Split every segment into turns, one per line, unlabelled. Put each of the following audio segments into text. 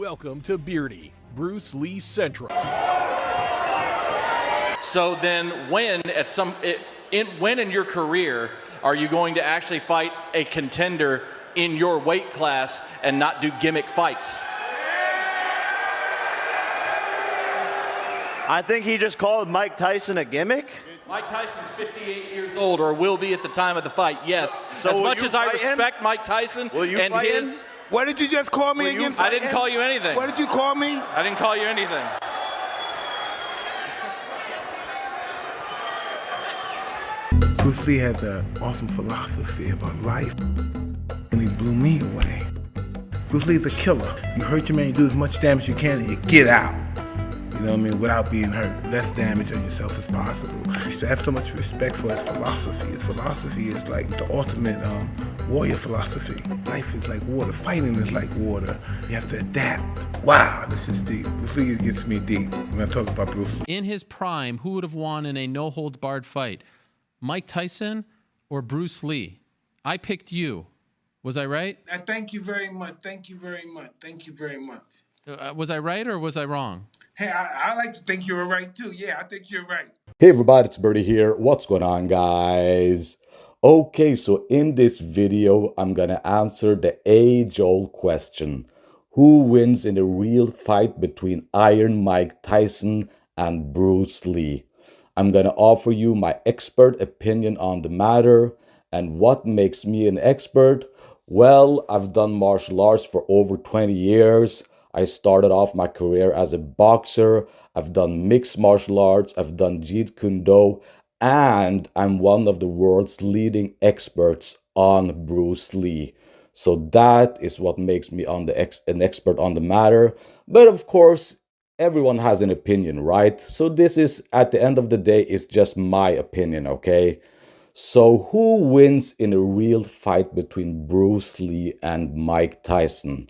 Welcome to Beardy, Bruce Lee Central.
So then when in your career are you going to actually fight a contender in your weight class and not do gimmick fights?
I think he just called Mike Tyson a gimmick.
Mike Tyson's 58 years old, or will be at the time of the fight, yes.
So
as
will
much
you
as I
fight him?
respect Mike Tyson
Will you
and
fight
his...
him?
What did you just call me again?
I didn't call you anything.
What did you call me?
I didn't call you anything.
Bruce Lee had an awesome philosophy about life, and he blew me away. Bruce Lee's a killer. You hurt your man, you do as much damage as you can, and you get out. You know what I mean? Without being hurt. Less damage on yourself as possible. I used to have so much respect for his philosophy. His philosophy is like the ultimate warrior philosophy. Life is like water. Fighting is like water. You have to adapt. Wow, this is deep. Bruce Lee gets me deep when I talk about Bruce Lee.
In his prime, who would have won in a no-holds-barred fight? Mike Tyson or Bruce Lee? I picked you. Was I right?
Thank you very much. Thank you very much. Thank you very much.
Was I right or was I wrong?
Hey, I like to think you're right too. Yeah, I think you're right.
Hey everybody, it's Birdie here. What's going on, guys? Okay, so in this video, I'm gonna answer the age-old question. Who wins in a real fight between Iron Mike Tyson and Bruce Lee? I'm gonna offer you my expert opinion on the matter. And what makes me an expert? Well, I've done martial arts for over 20 years. I started off my career as a boxer. I've done mixed martial arts. I've done Jeet Kune Do. And I'm one of the world's leading experts on Bruce Lee. So that is what makes me an expert on the matter. But of course, everyone has an opinion, right? So this is, at the end of the day, is just my opinion, okay? So who wins in a real fight between Bruce Lee and Mike Tyson?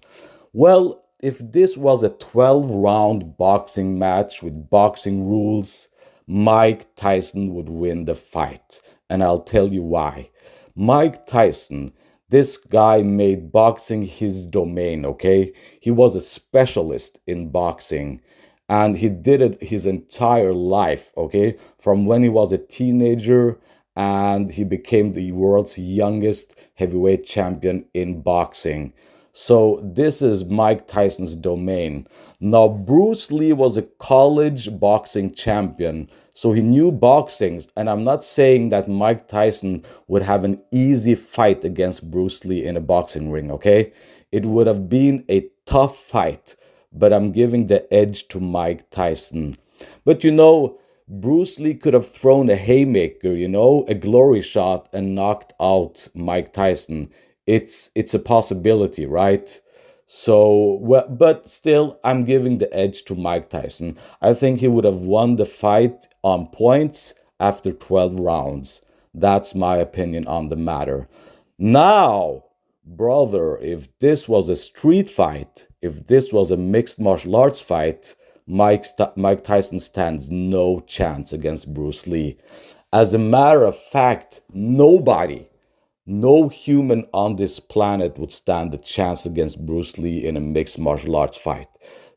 Well, if this was a 12-round boxing match with boxing rules, Mike Tyson would win the fight. And I'll tell you why. Mike Tyson, this guy made boxing his domain, okay? He was a specialist in boxing. And he did it his entire life, okay? From when he was a teenager, and he became the world's youngest heavyweight champion in boxing. So this is Mike Tyson's domain. Now, Bruce Lee was a college boxing champion, so he knew boxing. And I'm not saying that Mike Tyson would have an easy fight against Bruce Lee in a boxing ring, okay? It would have been a tough fight, but I'm giving the edge to Mike Tyson. But you know, Bruce Lee could have thrown a haymaker, you know, a glory shot, and knocked out Mike Tyson. It's a possibility, right? So, well, but still, I'm giving the edge to Mike Tyson. I think he would have won the fight on points after 12 rounds. That's my opinion on the matter. Now, brother, if this was a street fight, if this was a mixed martial arts fight, Mike Tyson stands no chance against Bruce Lee. As a matter of fact, no human on this planet would stand a chance against Bruce Lee in a mixed martial arts fight.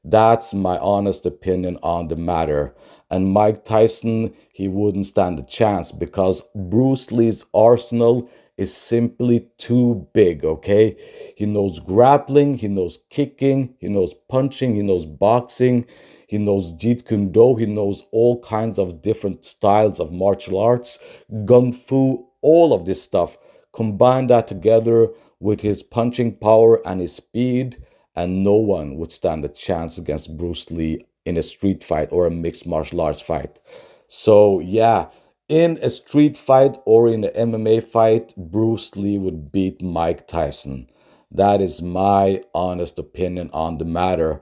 That's my honest opinion on the matter. And Mike Tyson, he wouldn't stand a chance because Bruce Lee's arsenal is simply too big, okay? He knows grappling, he knows kicking, he knows punching, he knows boxing, he knows Jeet Kune Do, he knows all kinds of different styles of martial arts, gung fu, all of this stuff. Combine that together with his punching power and his speed, and no one would stand a chance against Bruce Lee in a street fight or a mixed martial arts fight. So yeah, in a street fight or in an MMA fight, Bruce Lee would beat Mike Tyson. That is my honest opinion on the matter.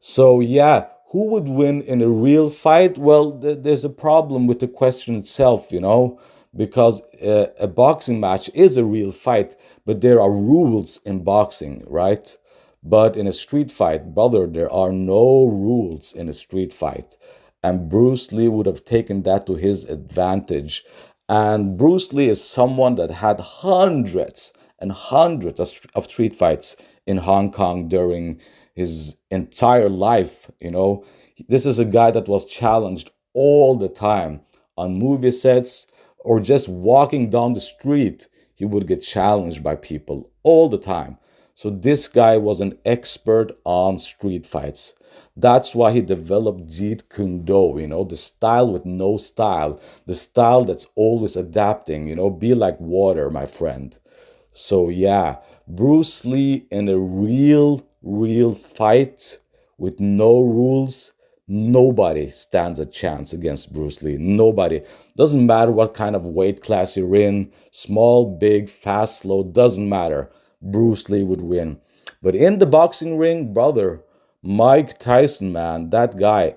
So yeah, who would win in a real fight? Well, there's a problem with the question itself, you know, because a boxing match is a real fight, but there are rules in boxing, right? But in a street fight, brother, there are no rules in a street fight. And Bruce Lee would have taken that to his advantage. And Bruce Lee is someone that had hundreds and hundreds of street fights in Hong Kong during his entire life. You know, this is a guy that was challenged all the time on movie sets or just walking down the street. He would get challenged by people all the time. So this guy was an expert on street fights. That's why he developed Jeet Kune Do, you know, the style with no style, the style that's always adapting, you know, be like water, my friend. So yeah, Bruce Lee in a real fight with no rules, nobody stands a chance against Bruce Lee. Nobody. Doesn't matter what kind of weight class you're in, small, big, fast, slow, doesn't matter. Bruce Lee would win. But in the boxing ring, brother, Mike Tyson, man, that guy.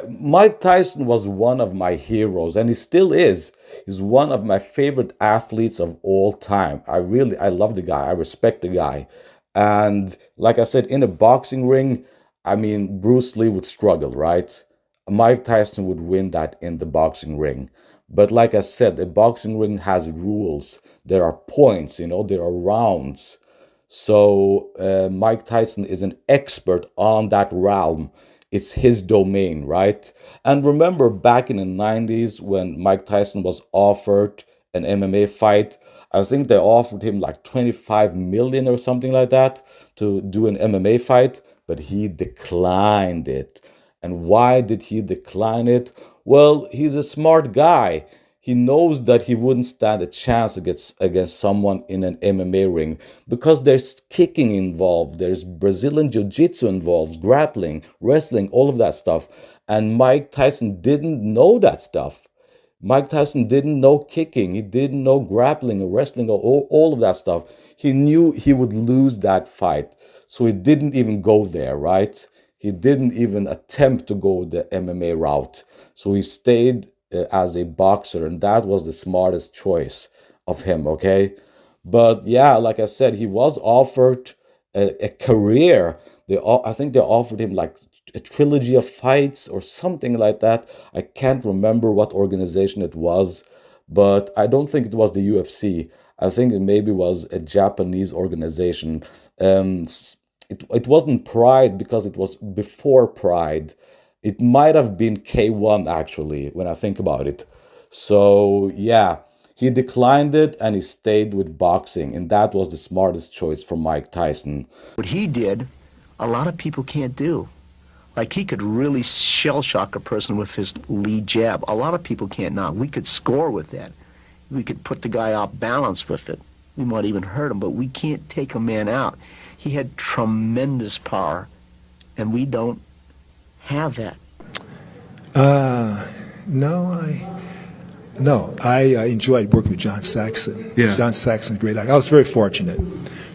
Mike Tyson was one of my heroes, and he still is. He's one of my favorite athletes of all time. I love the guy. I respect the guy. And like I said, in a boxing ring, I mean, Bruce Lee would struggle, right? Mike Tyson would win that in the boxing ring. But like I said, a boxing ring has rules. There are points, you know, there are rounds. So Mike Tyson is an expert on that realm. It's his domain, right? And remember back in the 90s when Mike Tyson was offered an MMA fight, I think they offered him like 25 million or something like that to do an MMA fight, but he declined it. And why did he decline it? Well, he's a smart guy. He knows that he wouldn't stand a chance against someone in an MMA ring because there's kicking involved, there's Brazilian Jiu-Jitsu involved, grappling, wrestling, all of that stuff. And Mike Tyson didn't know that stuff. Mike Tyson didn't know kicking, he didn't know grappling or wrestling or all of that stuff. He knew he would lose that fight. So he didn't even go there, right? He didn't even attempt to go the MMA route. So he stayed as a boxer, and that was the smartest choice of him, okay? But yeah, like I said, he was offered a career. I think they offered him like a trilogy of fights or something like that. I can't remember what organization it was, but I don't think it was the UFC. I think it maybe was a Japanese organization. It wasn't Pride because it was before Pride. It might have been K1 actually, when I think about it. So yeah, he declined it and he stayed with boxing, and that was the smartest choice for Mike Tyson.
What he did, a lot of people can't do. Like, he could really shell shock a person with his lead jab. A lot of people can't now. We could score with that. We could put the guy off balance with it. We might even hurt him, but we can't take a man out. He had tremendous power, and we don't have that.
No, I enjoyed working with John Saxon.
Yeah.
John Saxon's a great actor. I was very fortunate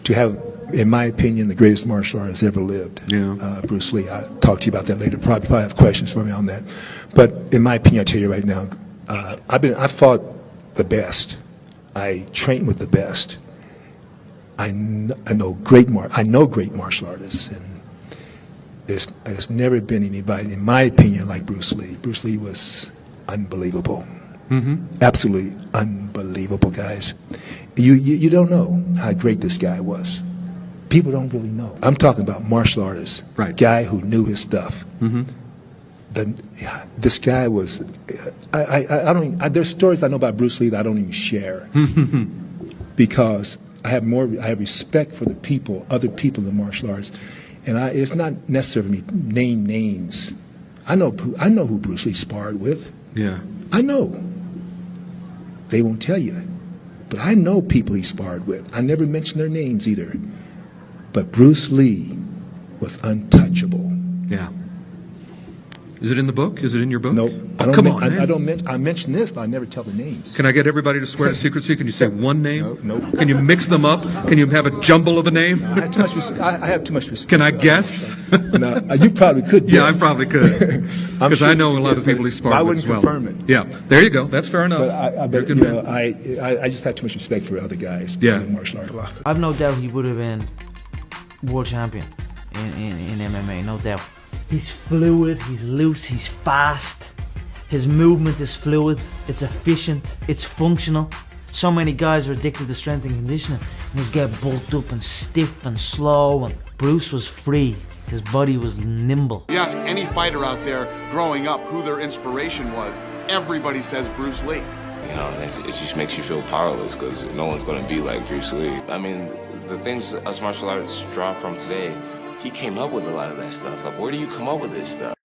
to have, in my opinion, the greatest martial artist ever lived.
Yeah.
Bruce Lee. I'll talk to you about that later. Probably have questions for me on that. But in my opinion, I tell you right now, I fought the best. I trained with the best. I know great martial artists, and there's never been anybody, in my opinion, like Bruce Lee. Bruce Lee was unbelievable. Absolutely unbelievable, guys. You don't know how great this guy was. People don't really know. I'm talking about martial artists,
right?
Guy who knew his stuff. This guy was. There's stories I know about Bruce Lee that I don't even share because I have respect for the people, other people in martial arts, and it's not necessary for me to name names. I know who Bruce Lee sparred with.
Yeah.
I know. They won't tell you, but I know people he sparred with. I never mention their names either. But Bruce Lee was untouchable.
Yeah. Is it in the book? Is it in your book?
No.
Oh, come on,
I mention this, but I never tell the names.
Can I get everybody to swear to secrecy? Can you say one name?
No.
Can you mix them up? Can you have a jumble of a name?
I have too much respect.
Can I guess?
No, you probably could.
Yeah, I
guess.
probably could. Because
sure
I know a lot of people he sparred with as well.
I wouldn't confirm it.
Yeah, there you go. That's fair enough.
But
You're a good man.
I just have too much respect for other guys.
Yeah.
In martial arts.
I've no doubt he would have been world champion in MMA, no doubt. He's fluid, he's loose, he's fast. His movement is fluid, it's efficient, it's functional. So many guys are addicted to strength and conditioning and just get bulked up and stiff and slow, and Bruce was free. His body was nimble.
You ask any fighter out there growing up who their inspiration was, everybody says Bruce Lee.
You know, it just makes you feel powerless because no one's going to be like Bruce Lee. I mean, the things us martial arts draw from today, he came up with a lot of that stuff. Like, where do you come up with this stuff?